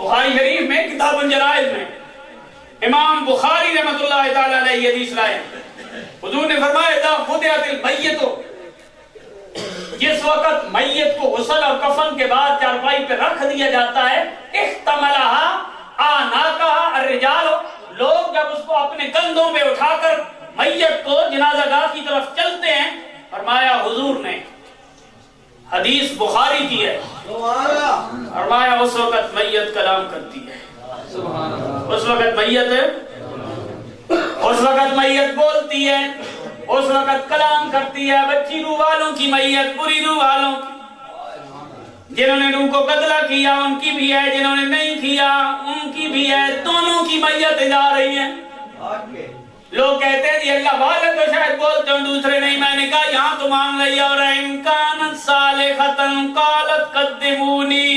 بخاری شریف میں کتاب الجنائز میں امام بخاری رحمۃ اللہ تعالی علیہ حدیث لائے، حضور نے فرمایا اذا فدیت المیت، جس وقت میت کو غسل اور کفن کے بعد چارپائی پہ رکھ دیا جاتا ہے، احتملها آناقها الرجال، لوگ جب اس کو اپنے کندھوں پہ اٹھا کر میت کو جنازہ گاہ کی طرف چلتے ہیں، فرمایا حضور نے، حدیث بخاری کی ہے، فرمایا اس وقت میت کلام کرتی ہے، اس وقت میت بولتی ہے، اس وقت کلام کرتی ہے، بچی روح والوں کی میت، بری روح والوں کی، جنہوں نے روح کو قتل کیا ان کی بھی ہے، جنہوں نے نہیں کیا ان کی بھی ہے، دونوں کی میت جا رہی ہیں۔ لوگ کہتے ہیں جی اللہ والے تو شاید بولتے ہیں دوسرے نہیں، میں نے کہا یہاں تو مان لیا، اور ان کانت صالحۃ قالت قدمونی،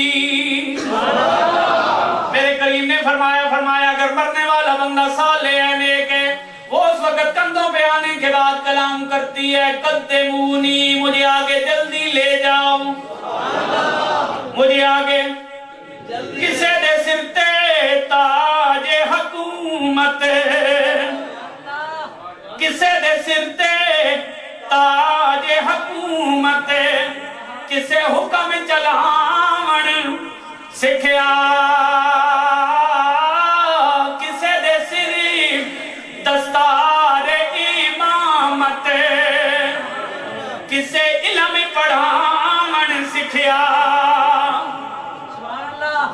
میرے کریم نے فرمایا اگر مرنے والا بندہ صالح ہے، نیک ہے، وہ اس وقت کندھوں پہ آنے کے بعد کلام کرتی ہے قدمونی، مجھے آگے جلدی لے جاؤ، مجھے آگے، کسے دے سر تے تاج حکومت، کسے دے سر تے تاج حکومت، کسے حکم چلاون سکھیا، کسے دے سر دستار امامت، کسے علم پڑھاون سکھیا،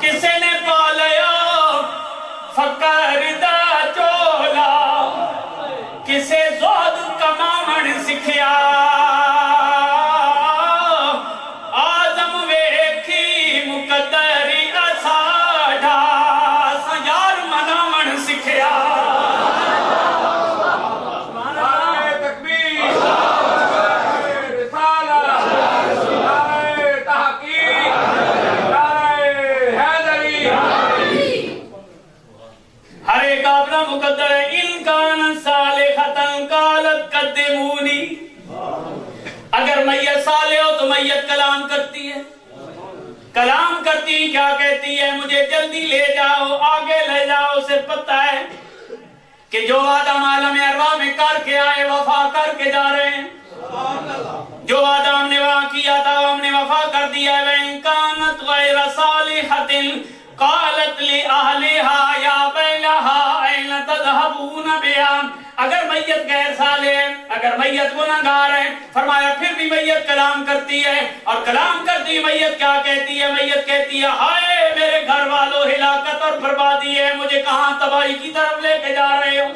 کسے نے پالیا فقر دا چولا، کسے زہد کماون سکھیا، آدم ویکھی مقدری اساڈا، سیار مناون سکھیا۔ ہر ایک اپنا مقدر ہے، ان کان صالحۃ قالت قدمونی، اگر میت صالح ہو تو میت کلام کرتی ہے، کلام کرتی کیا کہتی ہے، مجھے جلدی لے جاؤ، آگے لے جاؤ، اسے پتہ ہے کہ جو وعدہ عالم ارواح میں کر کے آئے وفا کر کے جا رہے ہیں، جو وعدہ ہم نے وہاں کیا تھا ہم نے وفا کر دیا ہے۔ وَإِن كَانَتْ غَيْرَ صَالِحَةٍ قالت لِأَهْلِهَا يَا وَيْلَهَا أَيْنَ تَذْهَبُونَ بِهَا، اگر میت غیر صالح ہے، اگر میت گناہگار ہے، فرمایا پھر بھی میت کلام کرتی ہے، اور کلام کرتی میت کیا کہتی ہے، میت کہتی ہے ہائے میرے گھر والوں، ہلاکت اور بربادی ہے، مجھے کہاں تباہی کی طرف لے کے جا رہے ہو،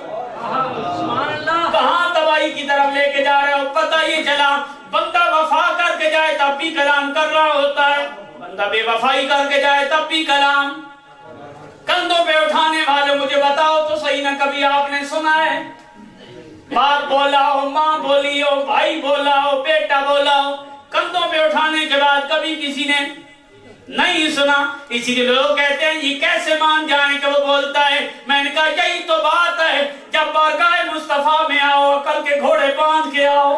کہاں تباہی کی طرف لے کے جا رہے ہو۔ پتہ یہ چلا بندہ وفا کر کے جائے تب بھی کلام کر رہا ہوتا ہے، بندہ بے وفائی کر کے جائے تب بھی کلام۔ کندھوں پہ اٹھانے والے مجھے بتاؤ تو صحیح نہ، کبھی آپ نے سنا ہے باپ بولا ہو، ماں بولی ہو، بھائی بولا ہو، بیٹا بولا ہو، کندھوں پہ اٹھانے کے بعد کبھی کسی نے نہیں سنا؟ اسی لیے لوگ کہتے ہیں یہ کیسے مان جائیں کہ وہ بولتا ہے۔ میں نے کہا یہی تو بات ہے، جب بارگاہ مصطفیٰ میں آؤ، عقل کے گھوڑے باندھ کے آؤ،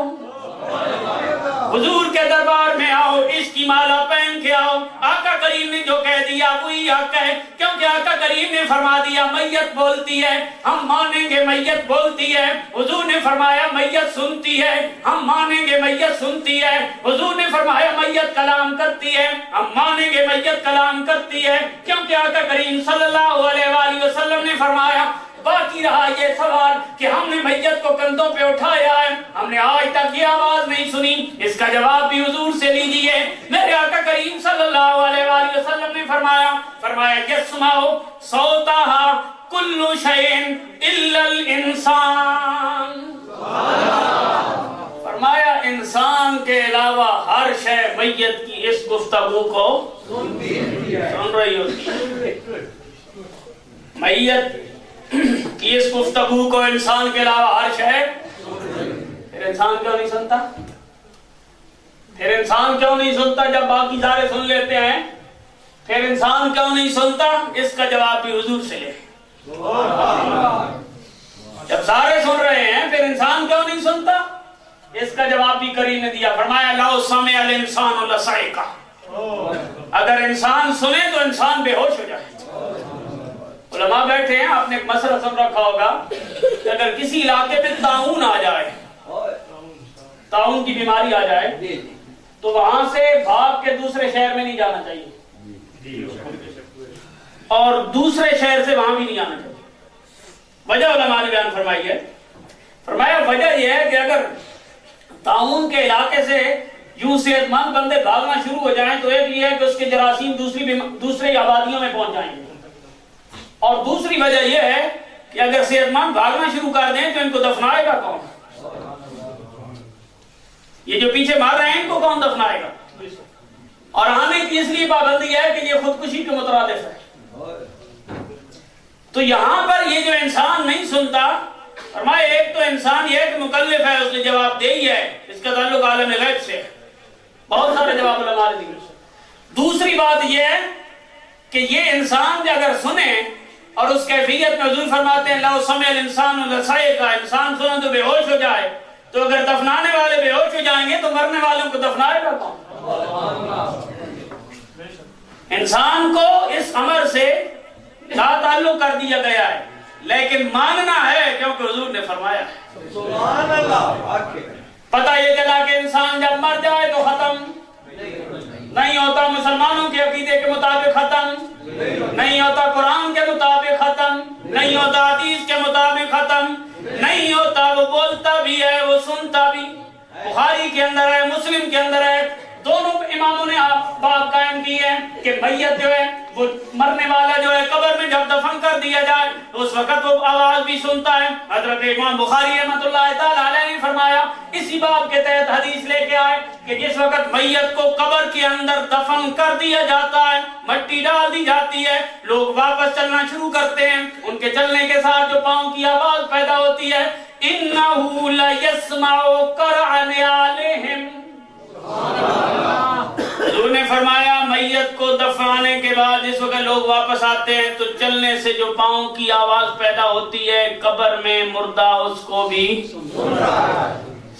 حضور کے دربار میں آؤ، عشق کی مالا پہن کے آؤ، آقا کریم نے جو کہہ دیا وہی حق ہے، کیونکہ آقا کریم نے فرما دیا میت بولتی ہے ہم مانیں گے، میت بولتی ہے، حضور نے فرمایا میت سنتی ہے ہم مانیں گے، میت سنتی ہے، حضور نے فرمایا میت کلام کرتی ہے ہم مانیں گے، میت کلام کرتی ہے، کیونکہ آقا کریم صلی اللہ علیہ وآلہ وسلم نے فرمایا۔ باقی رہا یہ سوال کہ ہم نے میت کو کندھوں پہ اٹھایا ہے، ہم نے آج تک یہ آواز نہیں سنی، اس کا جواب بھی حضور سے لیجئے۔ میرے آقا کریم صلی اللہ علیہ وآلہ وسلم نے فرمایا یسمعُ صوتها کل شیء الا الانسان، فرمایا انسان کے علاوہ ہر شے میت کی اس گفتگو کو سن رہی ہوتی ہے، میت کہ اس گفتگو کو انسان کے علاوہ ہر شے، پھر انسان کیوں نہیں سنتا؟ پھر انسان کیوں نہیں سنتا جب باقی سارے سن لیتے ہیں؟ پھر انسان کیوں نہیں سنتا؟ اس کا جواب بھی حضور سے لے۔ جب سارے سن رہے ہیں پھر انسان کیوں نہیں سنتا؟ اس کا جواب بھی کریم نے دیا، فرمایا لو سمع الانسان لصعق، اگر انسان سنے تو انسان بے ہوش ہو جائے۔ بیٹھے ہیں، آپ نے ایک مسئلہ سن رکھا ہوگا کہ اگر کسی علاقے میں طاعون آ جائے، طاعون کی بیماری آ جائے، تو وہاں سے بھاگ کے دوسرے شہر میں نہیں جانا چاہیے اور دوسرے شہر سے وہاں بھی نہیں آنا چاہیے۔ وجہ علماء نے بیان فرمائی ہے، فرمایا وجہ یہ ہے کہ اگر طاعون کے علاقے سے یوں صحت مند بندے بھاگنا شروع ہو جائیں تو ایک یہ ہے کہ اس کے جراثیم دوسری آبادیوں میں پہنچ جائیں گے، اور دوسری وجہ یہ ہے کہ اگر صحت مند بھاگنا شروع کر دیں تو ان کو دفنائے گا کون؟ یہ جو پیچھے مار رہے ہیں ان کو کون دفنائے گا؟ اور آنے کی اس لیے پابندی ہے کہ یہ خودکشی کے مترادف ہے۔ تو یہاں پر یہ جو انسان نہیں سنتا، فرمایا ایک تو انسان یہ ہے کہ مکلف ہے، اس نے جواب دے ہی ہے، اس کا تعلق عالم غیب سے، بہت سارے جواب علماء نے دیے۔ دوسری بات یہ ہے کہ یہ انسان اگر سنے، اور اس کیفیت میں حضور فرماتے ہیں لو سمع الانسان لصعق، انسان سنے تو بے ہوش ہو جائے، تو اگر دفنانے والے بے ہوش ہو جائیں گے تو مرنے والوں کو دفنائے گا کون؟ انسان کو اس امر سے لا تعلق کر دیا گیا ہے، لیکن ماننا ہے کیونکہ حضور نے فرمایا ہے۔ سبحان اللہ۔ پتہ یہ چلا کہ انسان جب مر جائے تو ختم نہیں ہوتا، مسلمانوں کے عقیدے کے مطابق ختم نہیں ہوتا، قرآن کے مطابق ختم نہیں ہوتا، حدیث کے مطابق ختم نہیں ہوتا، وہ بولتا بھی ہے، وہ سنتا بھی۔ بخاری کے اندر ہے، مسلم کے اندر ہے، دونوں اماموں نے بات قائم کی ہے کہ میت جو ہے وہ مرنے والا جو ہے قبر میں جب دفن کر دیا جائے تو اس وقت وہ آواز بھی سنتا ہے۔ حضرت امام بخاری رحمۃ اللہ تعالی علیہ نے فرمایا، اسی باب کے تحت حدیث لے کے آئے کہ جس وقت میت کو قبر کے اندر دفن کر دیا جاتا ہے، مٹی ڈال دی جاتی ہے، لوگ واپس چلنا شروع کرتے ہیں، ان کے چلنے کے ساتھ جو پاؤں کی آواز پیدا ہوتی ہے، انہو لیسمع قرع نعالہم۔ حضور نے فرمایا میت کو دفنانے کے بعد جس وقت لوگ واپس آتے ہیں تو چلنے سے جو پاؤں کی آواز پیدا ہوتی ہے، قبر میں مردہ اس کو بھی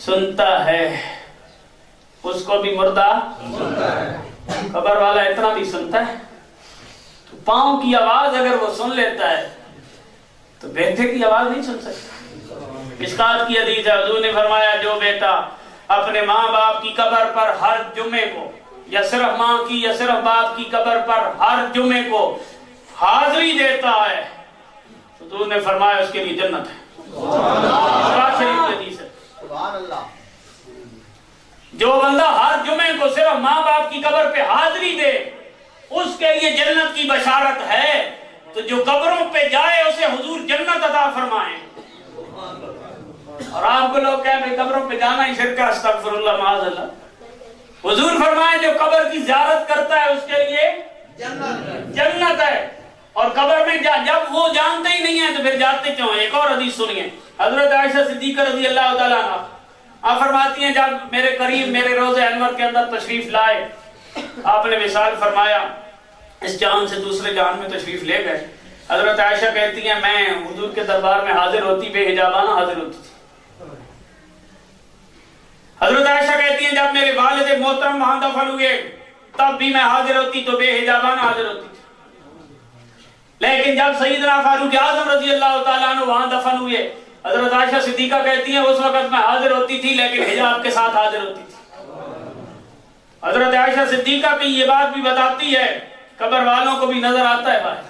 سنتا ہے، اس کو بھی مردہ قبر والا اتنا بھی سنتا ہے۔ تو پاؤں کی آواز اگر وہ سن لیتا ہے تو بیٹے کی آواز نہیں سن سکتا۔ مشکات کی حدیث ہے، حضور نے فرمایا جو بیٹا اپنے ماں باپ کی قبر پر ہر جمعے کو، یا صرف ماں کی یا صرف باپ کی قبر پر ہر جمعے کو حاضری دیتا ہے، حضور نے فرمایا اس کے لیے جنت ہے۔ شریف حدیث ہے۔ جو بندہ ہر جمعے کو صرف ماں باپ کی قبر پہ حاضری دے اس کے لیے جنت کی بشارت ہے، تو جو قبروں پہ جائے اسے حضور جنت عطا فرمائیں۔ اور آپ کو لوگ کہیں بھئی قبروں پہ جانا ہی شرک ہے، استغفر اللہ معاذ اللہ۔ حضور فرمائے جو قبر کی زیارت کرتا ہے اس کے لیے جنت ہے، اور قبر میں جب وہ جانتے ہی نہیں ہیں تو پھر جاتے کیوں ہیں؟ ایک اور حدیث سنیے، حضرت عائشہ صدیقہ رضی اللہ تعالیٰ عنہ آپ فرماتی ہیں جب میرے قریب میرے روضہ انور کے اندر تشریف لائے، آپ نے وصال فرمایا، اس جان سے دوسرے جان میں تشریف لے گئے۔ حضرت عائشہ کہتی ہیں میں حضور کے دربار میں حاضر ہوتی، بے حجابانہ حاضر ہوتی تھی۔ حضرت عائشہ کہتی ہیں جب میرے والد محترم وہاں دفن ہوئے تب بھی میں حاضر ہوتی تو بے حجابانہ حاضر ہوتی تھی، لیکن جب سیدنا فاروق اعظم رضی اللہ تعالیٰ عنہ وہاں دفن ہوئے، حضرت عائشہ صدیقہ کہتی ہیں اس وقت میں حاضر ہوتی تھی لیکن حجاب کے ساتھ حاضر ہوتی تھی۔ حضرت عائشہ صدیقہ کی یہ بات بھی بتاتی ہے قبر والوں کو بھی نظر آتا ہے باہر،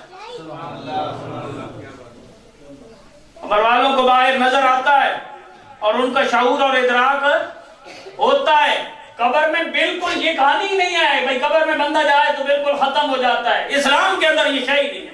قبر والوں کو باہر نظر آتا ہے اور ان کا شعور اور ادراک ہوتا ہے۔ قبر میں بالکل یہ کہانی ہی نہیں ہے بھائی قبر میں بندہ جائے تو بالکل ختم ہو جاتا ہے، اسلام کے اندر یہ شے ہی نہیں۔